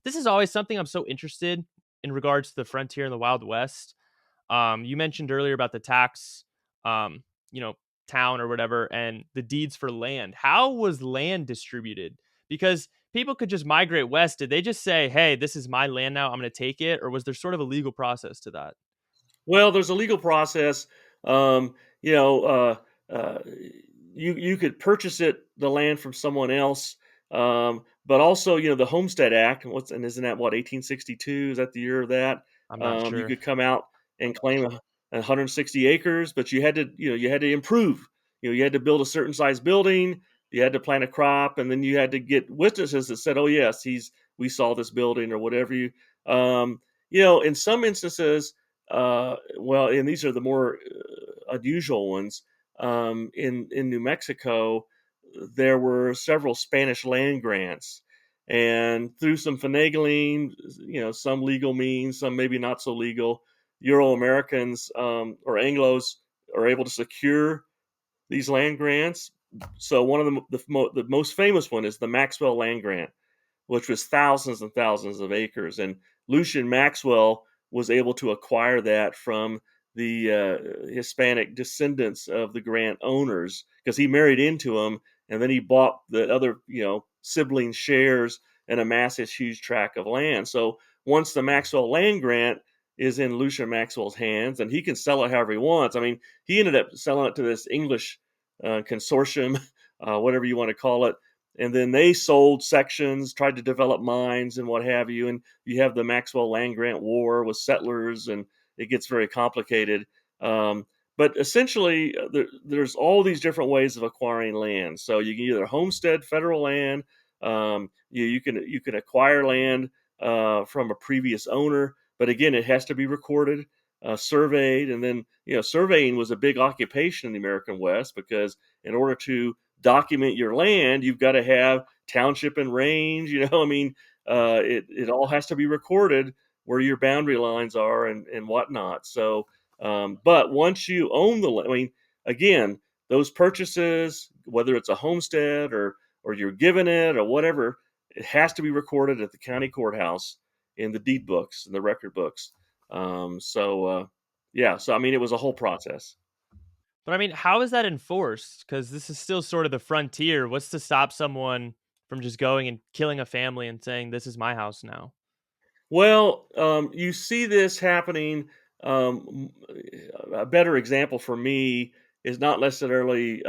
this is always something I'm so interested in regards to the frontier and the Wild West. You mentioned earlier about the tax, um, you know, town or whatever, and the deeds for land. How was land distributed? Because people could just migrate west. Did they just say, "Hey, this is my land now. I'm going to take it," or was there sort of a legal process to that? Well, there's a legal process. Um, you know, uh, you could purchase the land from someone else, but also the Homestead Act. And isn't that what 1862? Is that the year of that? I'm not You sure. could come out and claim 160 acres, but you had to improve. You had to build a certain size building. You had to plant a crop, and then you had to get witnesses that said, "Oh yes, we saw this building," or whatever you. Um, in some instances, well, and these are the more unusual ones. In New Mexico, there were several Spanish land grants, and through some finagling, some legal means, some maybe not so legal, Euro Americans or Anglos are able to secure these land grants. So one of the most famous one is the Maxwell Land Grant, which was thousands and thousands of acres. And Lucian Maxwell was able to acquire that from the Hispanic descendants of the grant owners because he married into them, and then he bought the other, sibling shares and amassed this huge tract of land. So once the Maxwell land grant is in Lucian Maxwell's hands, and he can sell it however he wants. I mean, he ended up selling it to this English consortium, whatever you want to call it, and then they sold sections, tried to develop mines and what have you. And you have the Maxwell Land Grant War with settlers, and it gets very complicated. But essentially, there's all these different ways of acquiring land. So you can either homestead federal land, you can acquire land from a previous owner, but again, it has to be recorded, surveyed, and then surveying was a big occupation in the American West because in order to document your land, you've got to have township and range. I mean, it all has to be recorded where your boundary lines are and whatnot. So, but once you own the land, I mean, again, those purchases, whether it's a homestead or you're given it or whatever, it has to be recorded at the county courthouse in the deed books and the record books. Yeah, so I mean, it was a whole process. But I mean, how is that enforced? Because this is still sort of the frontier. What's to stop someone from just going and killing a family and saying, "This is my house now"? Well, you see this happening. A better example for me is not necessarily,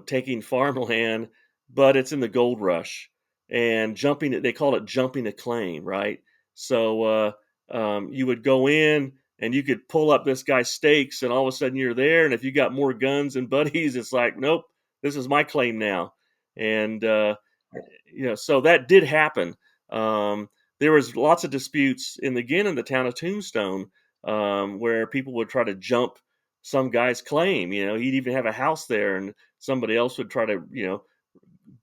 taking farmland, but it's in the gold rush and jumping. They call it jumping a claim, right? So you would go in and you could pull up this guy's stakes, and all of a sudden you're there. And if you got more guns and buddies, it's like, nope, this is my claim now. And so that did happen. There was lots of disputes in the town of Tombstone, where people would try to jump some guy's claim. He'd even have a house there, and somebody else would try to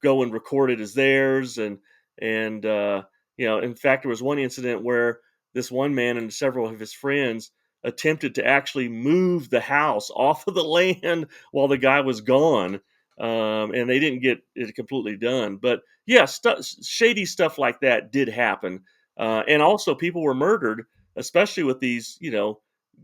go and record it as theirs. And in fact, there was one incident where this one man and several of his friends attempted to actually move the house off of the land while the guy was gone. And they didn't get it completely done. But yeah, shady stuff like that did happen. And also, people were murdered, especially with these,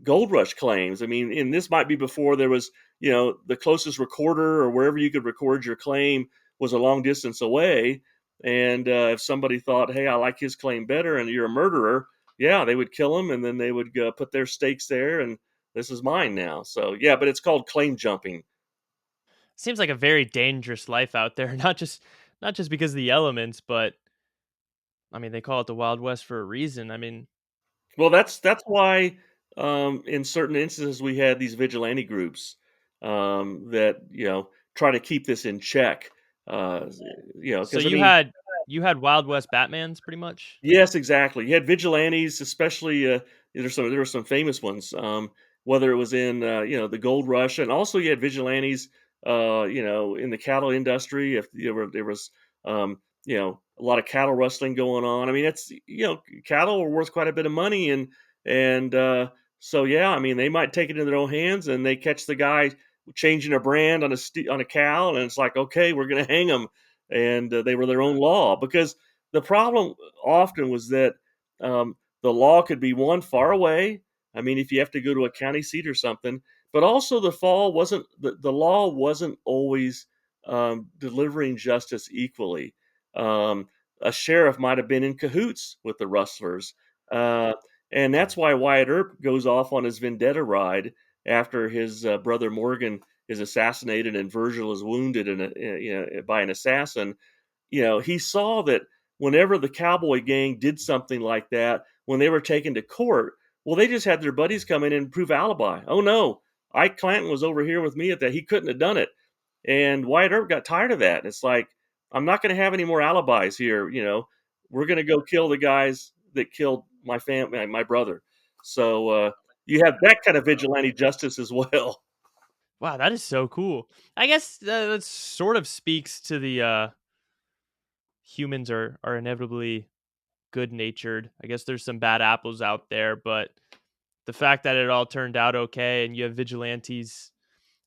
gold rush claims. I mean, and this might be before there was, the closest recorder or wherever you could record your claim was a long distance away. And if somebody thought, hey, I like his claim better, and you're a murderer, yeah, they would kill him, and then they would put their stakes there, and this is mine now. So yeah, but it's called claim jumping. Seems like a very dangerous life out there. Not just because of the elements, but I mean, they call it the Wild West for a reason. I mean, Well, that's why in certain instances we had these vigilante groups that try to keep this in check. Uh, so because I you mean, had you had Wild West Batmans pretty much. yes, exactly. You had vigilantes, especially there were some famous ones. Whether it was in the gold rush, and also you had vigilantes, in the cattle industry. If there was a lot of cattle rustling going on. I mean, it's cattle are worth quite a bit of money, and so yeah, I mean they might take it in their own hands, and they catch the guy changing a brand on a cow, and it's like, okay, we're going to hang them, and they were their own law because the problem often was that the law could be one far away. I mean, if you have to go to a county seat or something, but also the law wasn't always delivering justice equally. Um, a sheriff might have been in cahoots with the rustlers, uh, and that's why Wyatt Earp goes off on his vendetta ride after his brother Morgan is assassinated and Virgil is wounded by an assassin. He saw that whenever the cowboy gang did something like that, when they were taken to court, well, they just had their buddies come in and prove alibi. Oh no, Ike Clanton was over here with me at that. He couldn't have done it. And Wyatt Earp got tired of that. It's like, I'm not going to have any more alibis here. We're going to go kill the guys that killed my family, my brother. So you have that kind of vigilante justice as well. Wow, that is so cool. I guess that sort of speaks to the humans are inevitably good natured. I guess there's some bad apples out there, but the fact that it all turned out okay and you have vigilantes,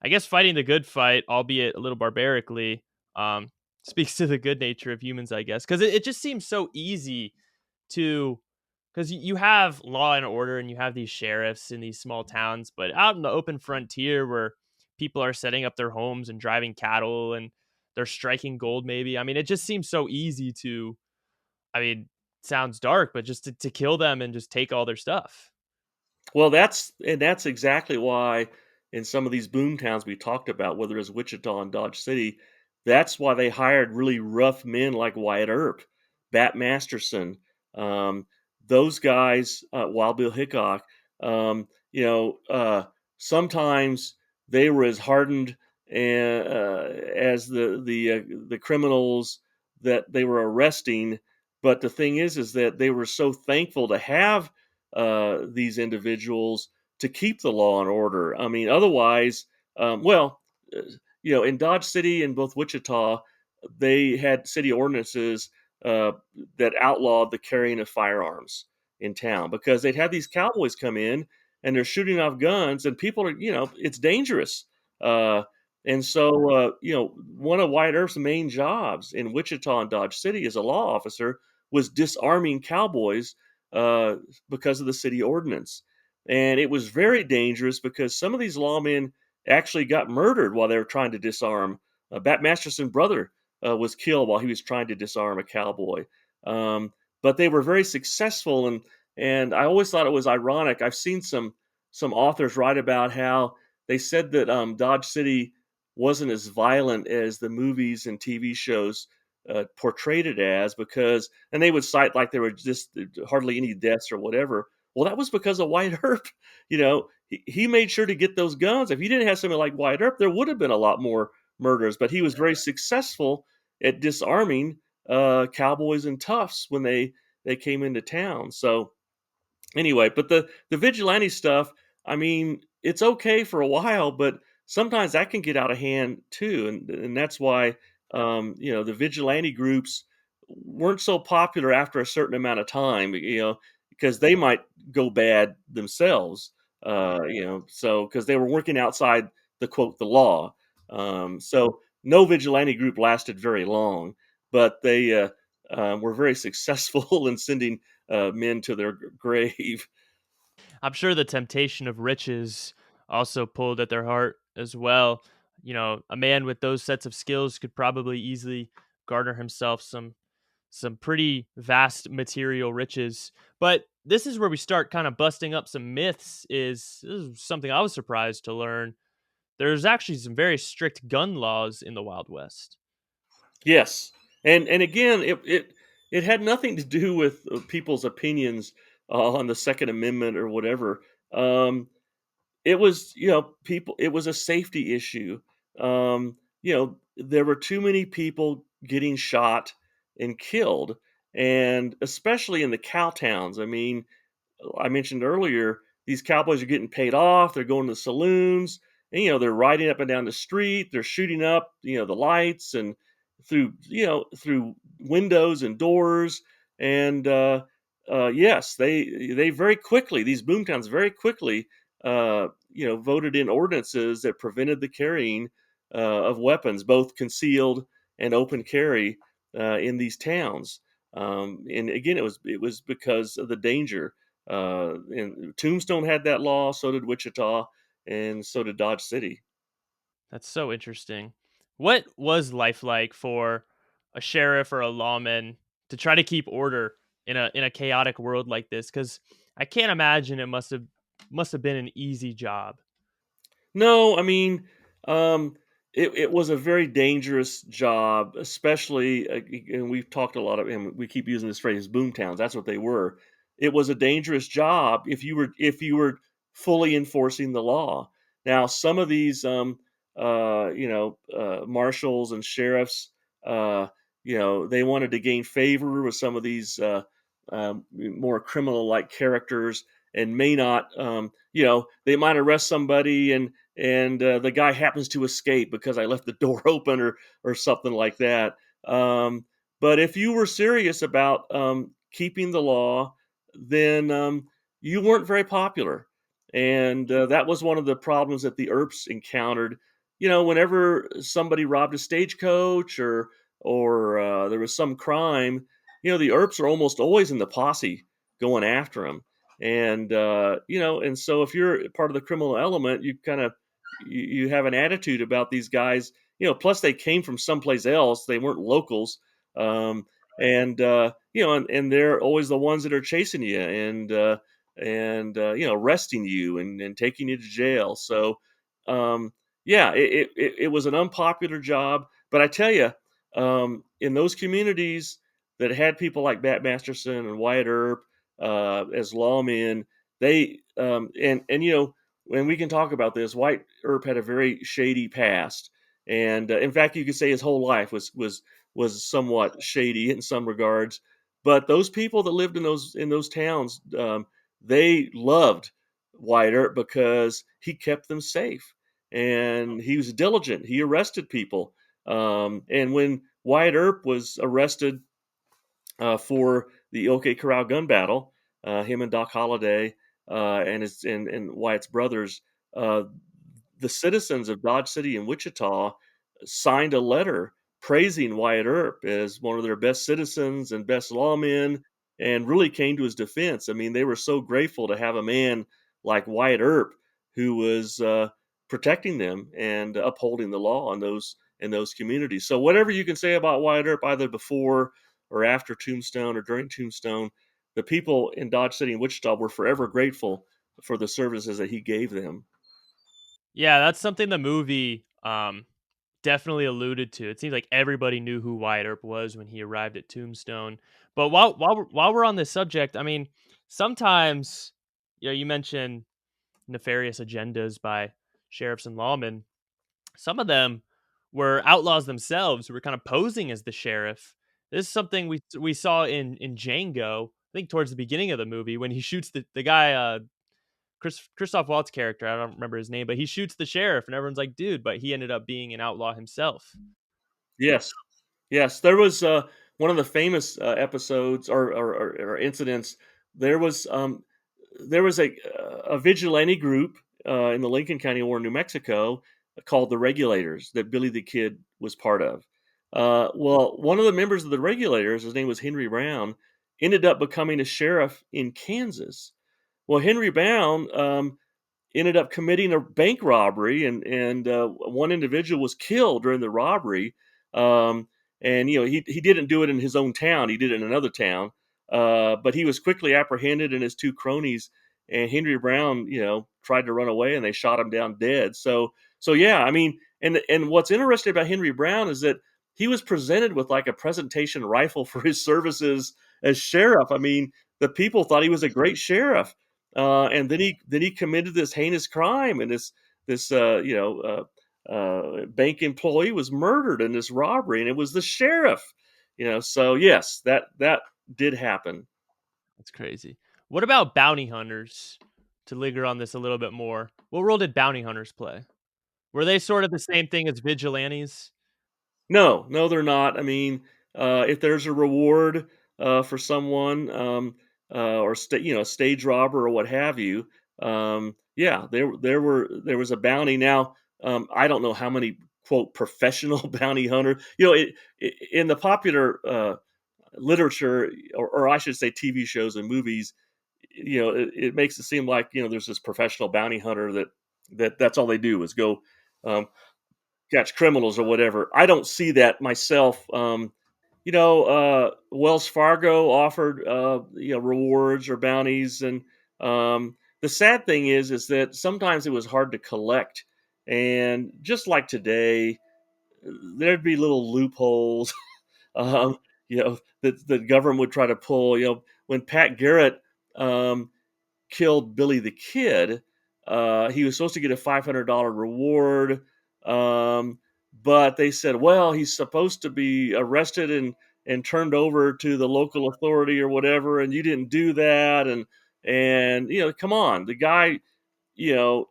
I guess, fighting the good fight, albeit a little barbarically, um, speaks to the good nature of humans, I guess, because it just seems so easy to, because you have law and order and you have these sheriffs in these small towns, but out in the open frontier where people are setting up their homes and driving cattle and they're striking gold, maybe. I mean, it just seems so easy to, I mean, sounds dark, but just to kill them and just take all their stuff. Well, that's exactly why in some of these boom towns we talked about, whether it's Wichita and Dodge City, that's why they hired really rough men like Wyatt Earp, Bat Masterson, um, those guys, Wild Bill Hickok. Um, you know, sometimes they were as hardened as the criminals that they were arresting. But the thing is that they were so thankful to have these individuals to keep the law and order. I mean, otherwise, well, uh, in Dodge City and both Wichita, they had city ordinances uh, that outlawed the carrying of firearms in town because they'd have these cowboys come in and they're shooting off guns, and people are, it's dangerous. Uh, and so, one of Wyatt Earp's main jobs in Wichita and Dodge City as a law officer was disarming cowboys uh, because of the city ordinance. And it was very dangerous because some of these lawmen actually got murdered while they were trying to disarm. Bat Masterson's brother was killed while he was trying to disarm a cowboy. Um, but they were very successful, and I always thought it was ironic. I've seen some authors write about how they said that Dodge City wasn't as violent as the movies and TV shows portrayed it as because, and they would cite like there were just hardly any deaths or whatever. Well, that was because of Wyatt Earp. He made sure to get those guns. If you didn't have something like Wyatt Earp, there would have been a lot more murders. But he was very successful at disarming cowboys and toughs when they came into town. So anyway, but the vigilante stuff, I mean, it's okay for a while, but sometimes that can get out of hand too, and that's why the vigilante groups weren't so popular after a certain amount of time, because they might go bad themselves, so because they were working outside the law. So no vigilante group lasted very long, but they were very successful in sending men to their grave. I'm sure the temptation of riches also pulled at their heart as well. You know, a man with those sets of skills could probably easily garner himself some pretty vast material riches. But this is where we start kind of busting up some myths. This is something I was surprised to learn. There's actually some very strict gun laws in the Wild West. Yes, and again, it had nothing to do with people's opinions on the Second Amendment or whatever. It was, people. It was a safety issue. There were too many people getting shot and killed, and especially in the cow towns. I mean, I mentioned earlier, these cowboys are getting paid off. They're going to the saloons, and they're riding up and down the street. They're shooting up, the lights and through windows and doors. And yes, they very quickly, these boomtowns very quickly, voted in ordinances that prevented the carrying of weapons, both concealed and open carry, in these towns. And again, it was because of the danger. And Tombstone had that law, so did Wichita, and so did Dodge City. That's so interesting. What was life like for a sheriff or a lawman to try to keep order in a chaotic world like this? Because I can't imagine it must have been an easy job. No, I mean, um, it was a very dangerous job, especially, and we've talked a lot of, and we keep using this phrase, boom towns. That's what they were. It was a dangerous job if you were fully enforcing the law. Now, some of these, marshals and sheriffs, uh, they wanted to gain favor with some of these more criminal-like characters, and may not, they might arrest somebody, and the guy happens to escape because I left the door open, or something like that. Um, but if you were serious about keeping the law, then you weren't very popular, and that was one of the problems that the Earps encountered. Whenever somebody robbed a stagecoach, or there was some crime, the Earps are almost always in the posse going after them. And so if you're part of the criminal element, you have an attitude about these guys. Plus they came from someplace else; they weren't locals. Um, and they're always the ones that are chasing you, and arresting you, and taking you to jail. So, yeah, it was an unpopular job, but I tell you, in those communities that had people like Bat Masterson and Wyatt Earp as lawmen, when we can talk about this, White Earp had a very shady past, and in fact, you could say his whole life was somewhat shady in some regards. But those people that lived in those towns, they loved Wyatt Earp because he kept them safe, and he was diligent. He arrested people, and when Wyatt Earp was arrested for the OK Corral gun battle, him and Doc Holliday, and Wyatt's brothers, uh, the citizens of Dodge City and Wichita signed a letter praising Wyatt Earp as one of their best citizens and best lawmen, and really came to his defense. I mean, they were so grateful to have a man like Wyatt Earp who was protecting them and upholding the law in those communities. So, whatever you can say about Wyatt Earp, either before or after Tombstone or during Tombstone, the people in Dodge City and Wichita were forever grateful for the services that he gave them. Yeah, that's something the movie definitely alluded to. It seems like everybody knew who Wyatt Earp was when he arrived at Tombstone. But while we're on this subject, I mean, sometimes you mentioned nefarious agendas by sheriffs and lawmen. Some of them were outlaws themselves who were kind of posing as the sheriff. This is something we saw in Django. I think towards the beginning of the movie when he shoots the guy Christoph Waltz character. I don't remember his name, but he shoots the sheriff, and everyone's like, "Dude!" But he ended up being an outlaw himself. Yes. Yes, there was one of the famous episodes, or incidents. There was there was a vigilante group in the Lincoln County War, New Mexico, called the Regulators that Billy the Kid was part of. Well, one of the members of the Regulators, his name was Henry Brown, ended up becoming a sheriff in Kansas. Well, Henry Brown ended up committing a bank robbery, and one individual was killed during the robbery. Um, and he didn't do it in his own town; he did it in another town. But he was quickly apprehended, and his two cronies. And Henry Brown, tried to run away, and they shot him down dead. So yeah, I mean, and what's interesting about Henry Brown is that he was presented with like a presentation rifle for his services as sheriff. I mean, the people thought he was a great sheriff, and then he committed this heinous crime, and this bank employee was murdered in this robbery, and it was the sheriff. So yes, that did happen. That's crazy. What about bounty hunters? To linger on this a little bit more, what role did bounty hunters play? Were they sort of the same thing as vigilantes? No, no, they're not. I mean, if there's a reward for someone, or a stage robber or what have you, yeah, there was a bounty. Now, I don't know how many quote professional bounty hunter. In the popular literature, or I should say TV shows and movies, it makes it seem like, there's this professional bounty hunter that's all they do is go um, catch criminals or whatever. I don't see that myself. Wells Fargo offered rewards or bounties, and the sad thing is that sometimes it was hard to collect, and just like today, there'd be little loopholes. um, that the government would try to pull. When Pat Garrett um, killed Billy the Kid, he was supposed to get a $500 reward, um, but they said, well, he's supposed to be arrested and turned over to the local authority or whatever, and you didn't do that, and come on, the guy, you know,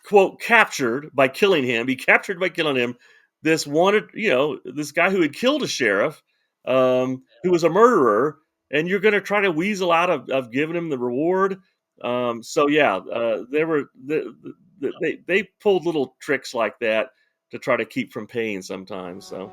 quote, captured by killing him. He captured by killing him this guy who had killed a sheriff, who was a murderer, and you're going to try to weasel out of giving him the reward. So yeah, they pulled little tricks like that to try to keep from paying sometimes. So